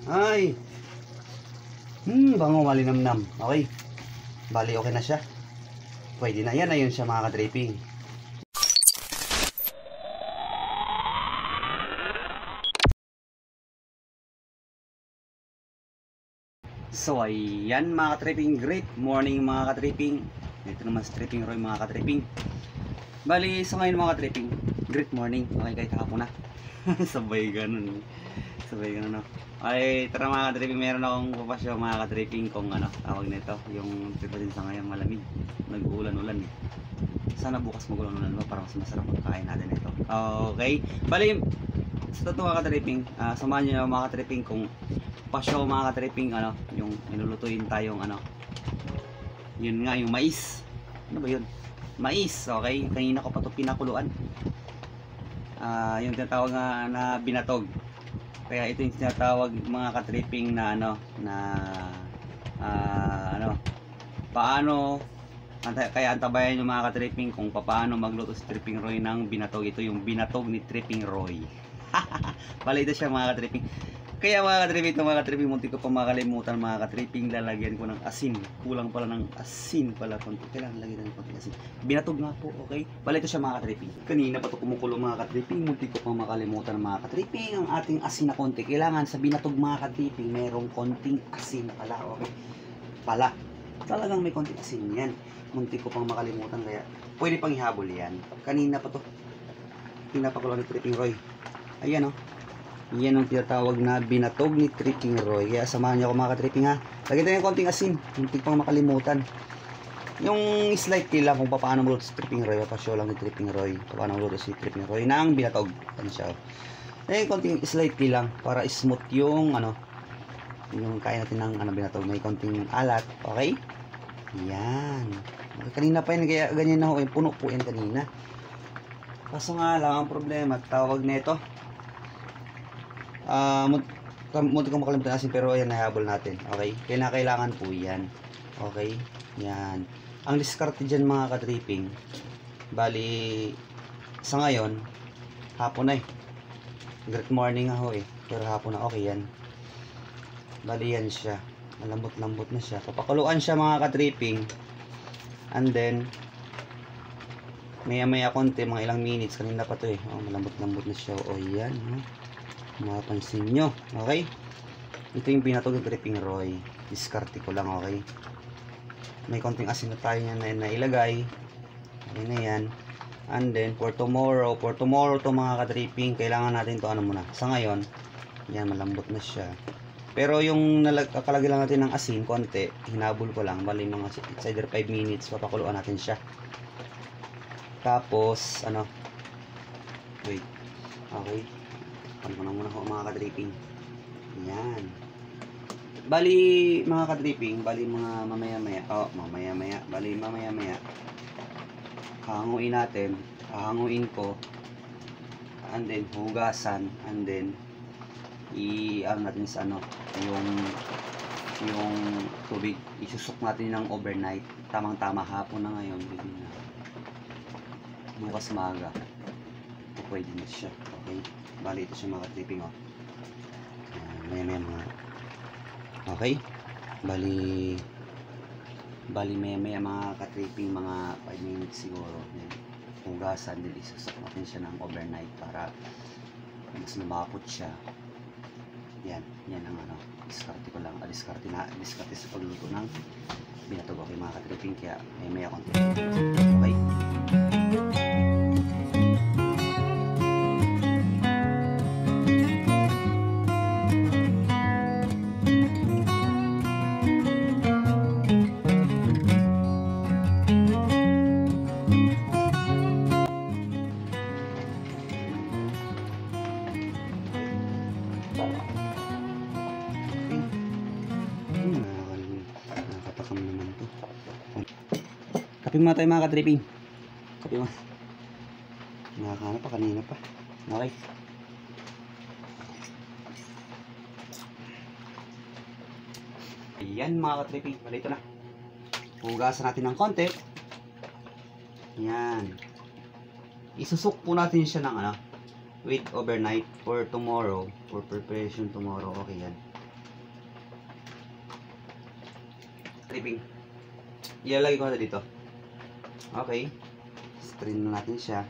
Ay. Bango, malinamnam. Okay. Bali, okay na siya. Pwede na. Yan na yun siya mga ka-draping. So, ayan mga ka-tripping. Great morning mga ka-tripping. Dito naman sa Tripping Roy mga ka-tripping. Bali, so ngayon mga ka-tripping, great morning. Okay, kahit hapon na. Sabay ganun. No? Ay, tara mga ka-tripping, meron akong papasyo mga ka-tripping kung ano, tawag nito. Yung tipo din sa ngayon malamig. Nag-uulan-ulan eh. Sana bukas mag-ulan-ulan para mas masarap magkain natin ito. Okay. Bali, sa totoo mga ka-tripping, samahan nyo mga ka-tripping kung pasyo mga ka-tripping, ano, yung inulutuin tayong ano, yun nga yung mais. Ano ba yun? Mais, okay? Kanina ko pa ito pinakuluan. Yung tinatawag na binatog. Kaya ito yung tinatawag mga ka-tripping na ano, na ano, paano, kaya antabayan yung mga ka-tripping kung paano magluto si Tripping Roy ng binatog. Ito yung binatog ni Tripping Roy. Pala ito siya mga ka-tripping. Kaya mga ka-tripping, munti ko pa makalimutan mga ka-tripping, lalagyan ko ng asin. Kulang pala ng asin pala konti. Kailangan lagyan ng konti asin. Binatog nga po, okay? Pala ito siya mga ka-tripping. Kanina pa ito kumukulo mga ka-tripping, munti ko pa makalimutan mga ka-tripping. Ang ating asin na konti. Kailangan sa binatog mga ka-tripping, merong konting asin pala, okay? Pala. Talagang may konting asin yan. Munti ko pang makalimutan kaya pwede pang ihabol yan. Kanina pa ito. Pinapakulo ni Tripping Roy. Ayan o. Yan ang tinatawag na binatog ni Tripping Roy. Kaya samahan niyo ako mga ka-tripping ha. Lagyan tayo ng konting asin. Hindi pang makalimutan. Yung slightly lang kung paano magluto si Tripping Roy. Papasyo lang ni Tripping Roy. Paano magluto si Tripping Roy ng binatog. Yan siya. Lagyan konting slightly lang para smooth yung ano. Yung kain natin ng ano, binatog. May konting alat. Okay? Yan. Kanina pa yan. Kaya ganyan na ho. Puno po yan kanina. Kaso nga lang ang problema. Tawag nito. Munti ko makalimutan asin pero ayan nahabol natin. Okay? Kaya kailangan po yan. Okay? Yan. Ang diskarte dyan mga ka-tripping, bali sa ngayon hapon na eh. Great morning ako eh. Pero hapon na okay yan. Bali yan siya. Malambot-lambot na siya. Papakuluan siya mga ka-tripping. And then maya-maya konti, mga ilang minutes. Kanina pa to eh. Oh, malambot-lambot na siya. O yan. Mapapansin nyo. Okay? Ito yung binatog ng Tripping Roy. Diskarte ko lang. Okay? May konting asin na tayo na ilagay. Okay na yan. And then for tomorrow to mga ka-tripping, kailangan natin to ano muna. Sa ngayon, yan malambot na siya. Pero yung kakalagay lang natin ng asin, konti, hinabol ko lang. Bali mga either 5 minutes, papakuluan natin siya. Tapos, ano, wait. Okay. Ano muna ako mga ka-tripping. Yan. Bali mga ka-tripping, bali mga mamaya-maya. Bali mamaya-maya. Hahanguin natin. Hahanguin ko. And then hugasan. And then ano natin sa ano, yung tubig. Isusok natin ng overnight. Tamang-tama hapon na ngayon. Bukas maaga. Pwede na siya. Okay? Bali ito siya mga ka-tripping oh. Maya mga. Okay? Bali maya mga ka-tripping, mga 5 minutes siguro. Hugasan din, isusok natin siya ng overnight para mas lumapot siya. Yan ang ano, diskarte ko lang. Diskarte sa pagluto ng binatog. Okay mga ka-tripping, kaya maya konti. Okay? Nakakatakam naman to. Kape muna tayo mga ka-tripping. Kape muna. Nakakana pa kanina pa. Okay. Ayan mga ka-tripping. Malito na. Hugasan natin ng konti. Yan. Isusok po natin siya ng ano, wait overnight for tomorrow, for preparation tomorrow. Okay yan. tripping. Ilalagay ko na dito. Okay. Strain na natin siya.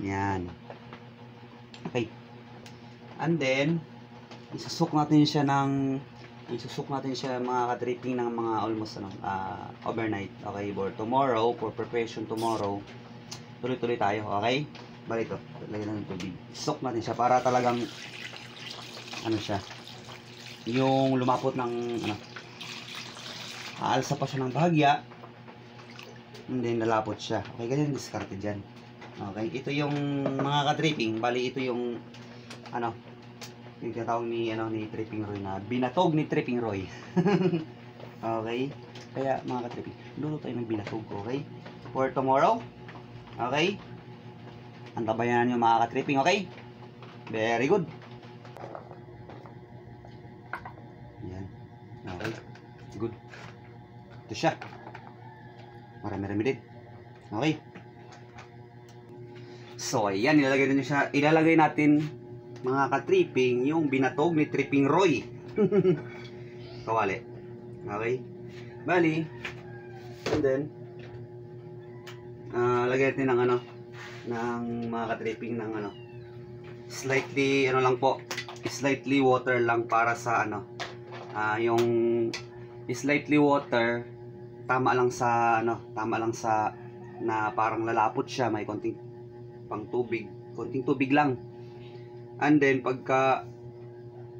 Yan. Okay. And then, isusok natin siya mga ka-tripping ng mga almost overnight. Okay, for tomorrow, for preparation tomorrow, tuloy-tuloy tayo. Okay? Bali ito, lagyan natin ng tubig. Isusok natin siya para talagang ano siya, yung lumapot ng aalsa pa siya ng bahagya, and then lalapot siya. Okay, ganyan diskarte dyan. Okay, ito yung mga ka-tripping. Bali ito yung yung tinatawag ni Tripping Roy na binatog ni Tripping Roy. Okay, kaya mga ka-tripping, luto tayo ng binatog. Okay, for tomorrow. Okay, antabayan nyo mga ka-tripping. Okay, very good. Yan. Okay, good. Ito siya. Marami-rami din. Okay. So, ayan, ilalagay natin mga ka-tripping yung binatog ni Tripping Roy. Kawali. Okay. Bali. And then, lagay natin ng ng mga ka-tripping ng slightly, lang po, slightly water lang para sa yung slightly water, tama lang sa na parang lalapot siya, may konting pang tubig, konting tubig lang. And then pagka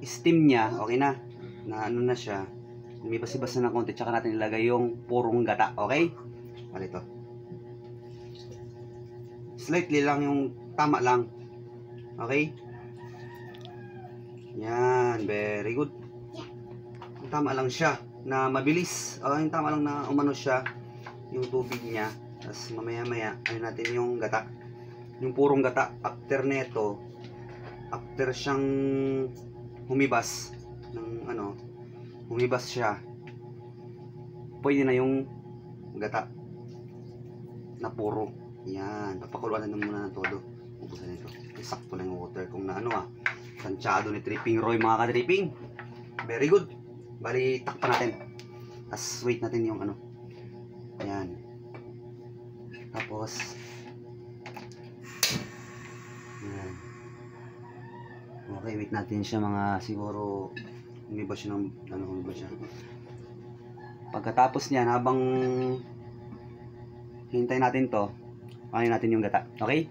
steam niya, okay na na siya, lumibas-ibas na ng konti, tsaka natin ilagay yung purong gata. Okay, bali ito slightly lang, yung tama lang. Okay, yan, very good. Tama lang siya na mabilis, yung tama lang na umano siya yung tubig niya. Tapos mamaya natin yung gata, yung purong gata. After neto, after siyang humibas ng humibas siya, pwede na yung gata na puro. Yan, papakuluan na muna ng todo. Ubusan nito, sakto na yung water kung na tansyado ni Tripping Roy mga ka-tripping. Very good. Bali, takpan natin. Tapos wait natin yung yan. Tapos yan. Okay, wait natin siya mga siguro umiba siya ng umiba siya. Pagkatapos niyan, habang hintay natin to, pakain natin yung gata. Okay?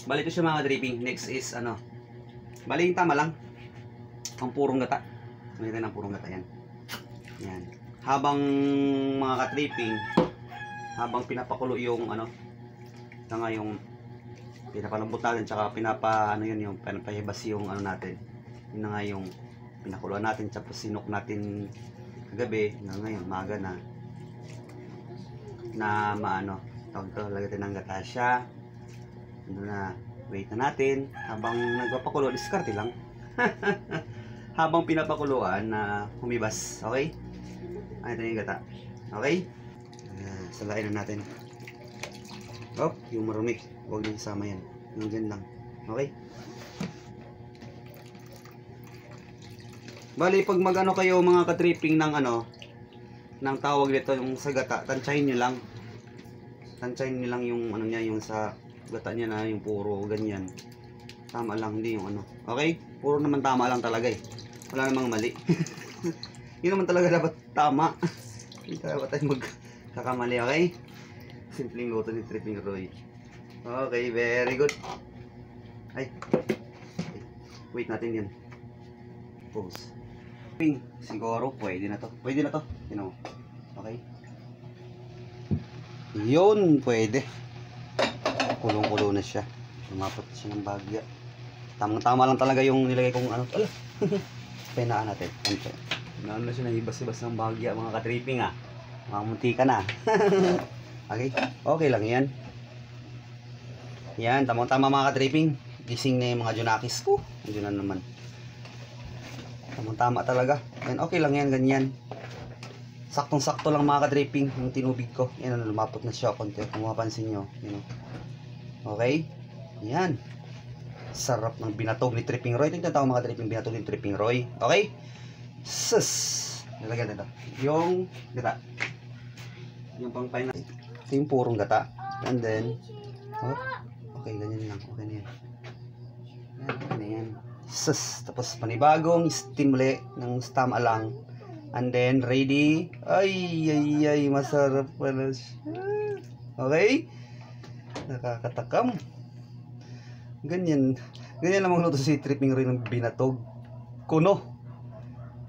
Bali ito siya mga dripping. Next is bali yung tama lang ang purong gata. Mayroon ng purong gata yan. Yan. Habang mga ka-tripping, habang pinapakulo yung yung pinapalambot natin, tsaka yung pinapahibas yung natin. Yun na nga yung pinakuluan natin, tapos sinok natin kagabi, ngayon maga na tawag to, lagyan ng gata siya. Wait na natin habang nagpapakulo, diskarte lang. Habang pinapakuluan na humibas. Okay, ito yung gata. Okay, salain na natin. Yung marumi, huwag din sama yan, yung dyan lang. Okay, bali pag kayo mga ka-tripping ng ng tawag dito, yung sa gata, tansyahin nyo lang yung niya, yung sa gata niya na yung puro ganyan, tama lang, hindi yung okay, puro naman tama lang talaga wala namang mali. Yun naman talaga dapat tama. Hindi dapat tayo magkakamali. Okay, simpleng luto ni Tripping Roy. Okay, very good. Ay, wait natin yan. Pause. Siguro pwede na to. Okay, yun, pwede. Kulong-kulo na siya. Lumapot siya ng bagya. Tamang-tama lang talaga yung nilagay kong penaan natin. Na siya, nahibas-ibas ng bagya mga ka-tripping mga muntika na. Okay, okay lang yan. Yan, tamang-tama mga ka-tripping. Gising na yung mga junakis ko. Andiyan na naman. Tamang-tama talaga. Yan, okay lang yan, ganyan. Saktong-sakto lang mga ka-tripping yung tinubig ko. Yan, lumapot na siya konti. Kung mapansin nyo, Okay, yan. Sarap ng binatog ni Tripping Roy. Ito yung tawag mga tripping, binatog ni Tripping Roy. Okay? Sus! Nilagyan nito. Yung gata. Yung pang final. Ito yung purong gata. And then, oh, okay, ganyan lang. Okay na yan. Okay na yan. Sus! Tapos panibagong stimuli ng stam alang. And then, ready. Ay, masarap pala siya. Okay? Nakakatakam. Ganyan lang magluto si Tripping Roy ng binatog. Kuno.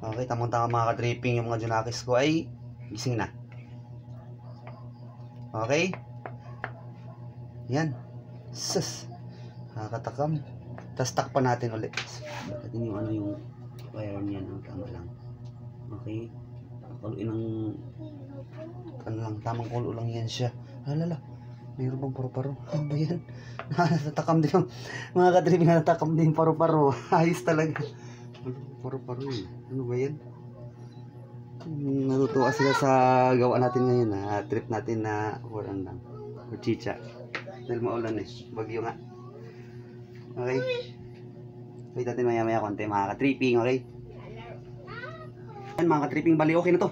Okay, tamang-tama mga ka-tripping, yung mga junakis ko ay gising na. Okay? Yan. Sus. Nakakatakam. Tapos takpan natin ulit. Bakit yung ano yung wire niya ng tama lang. Okay? Kaluin ng ano lang, tamang kulo lang yan siya. Alala. Mayroon bang paru-paro? Ano ba yan? Natatakam din yung mga ka-tripping, natatakam din yung paru-paro. Ayos talaga. Paru-paro yun. Ano ba yan? Natutuwa sila sa gawa natin ngayon na trip natin na walang lang. Chicha. Dahil maulan eh. Bagyo nga. Okay? Wait natin maya-maya konti mga ka-tripping. Okay? Yan mga ka-tripping. Bali okay na to.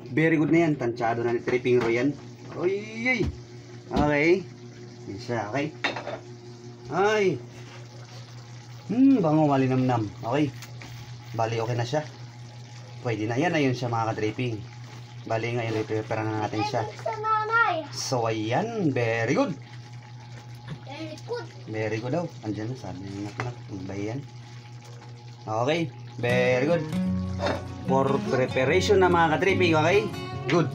Very good na yan. Tansyado na ni Tripping Roy yan. Oy! Okay. Yan siya, okay? Ay. Bango, malinamnam. Okay. Bali, okay na siya. Pwede na. Yan na yun siya mga ka-tripping. Bali, ngayon, i-prepare na natin siya. So, ayan. Very good. Very good daw. Andyan na, sabi niya nak-nak. Ba yan? Okay. Very good. For preparation na mga ka-tripping, okay? Good.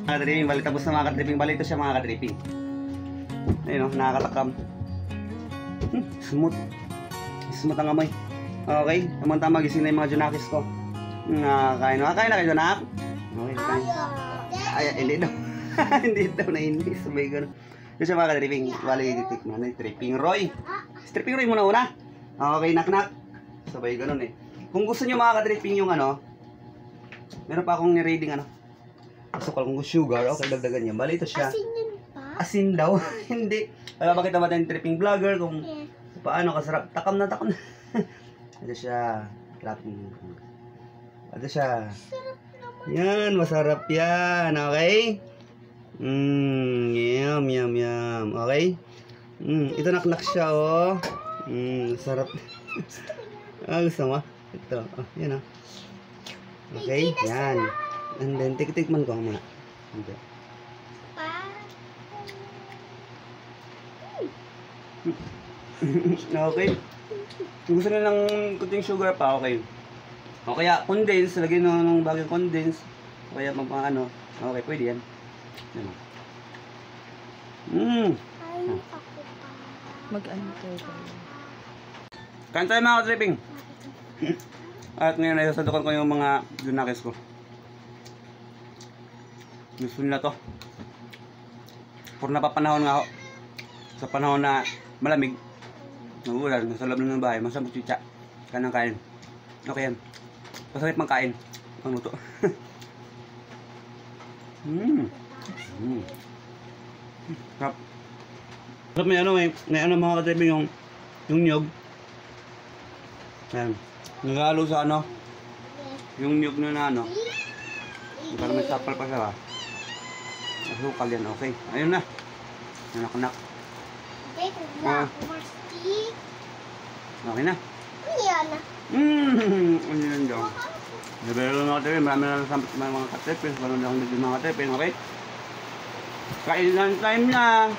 Mga ka-tripping, bali tapos na mga ka-tripping. Bali ito siya mga ka-tripping. Ayun o, nakakatakam. Smooth. Smooth ang amoy. Okay, tamang-tama gising na yung mga junakis ko. Nakakain na kayo junak? Okay, kain. Ay, hindi daw. Hindi daw na hindi. Sabay gano'n. Ito siya mga ka-tripping. Bali, titikman na Tripping Roy. Tripping Roy muna una. Okay, nak-nak. Sabay gano'n eh. Kung gusto nyo mga ka-tripping yung ano, meron pa akong ni-reading ano. Masukal kung sugar, okay, dagdagan niya. Bali ito siya. Asin yun pa? Asin daw? Hindi. Bakit naman tayong tripping vlogger kung paano kasarap. Takam na. Ito siya. Ito siya. Yan, masarap yan. Okay? Yum. Okay? Ito naknak siya, oh. Sarap. Gusto mo? Ito. Oh, yan, oh. Okay? Yan. And then, tikman ko muna. Okay. Okay. Kung gusto nyo ng kunting sugar pa, okay. O kaya, condense. Lagyan nyo ng bagong condense. O kaya, ano. Okay, pwede yan. Yan. Mag-ano tayo. Kain tayo mga ka-tripping. At ngayon ay sasandukan ko yung mga junakis ko. Gusto nila to. For napapanahon nga ako. Sa panahon na malamig, nagulan, nasa loob ng bahay, masarap chicha. Kanang kain. Okay yan. Masarap mang kain. Ang luto. Sarap. Sarap may ano mga ka-tripping yung nyog. Ayan. Nagalo sa ano. Yung nyog na ano. Parang may sapal pa siya ba. Asukal yan, okay. Ayun na. Anak-anak. Okay na. Ano yan dyan? Nabelo na ka-tripping. Marami na nasampit mga ka-tripping. Marami na akong naging mga ka-tripping, okay? Kainan time na.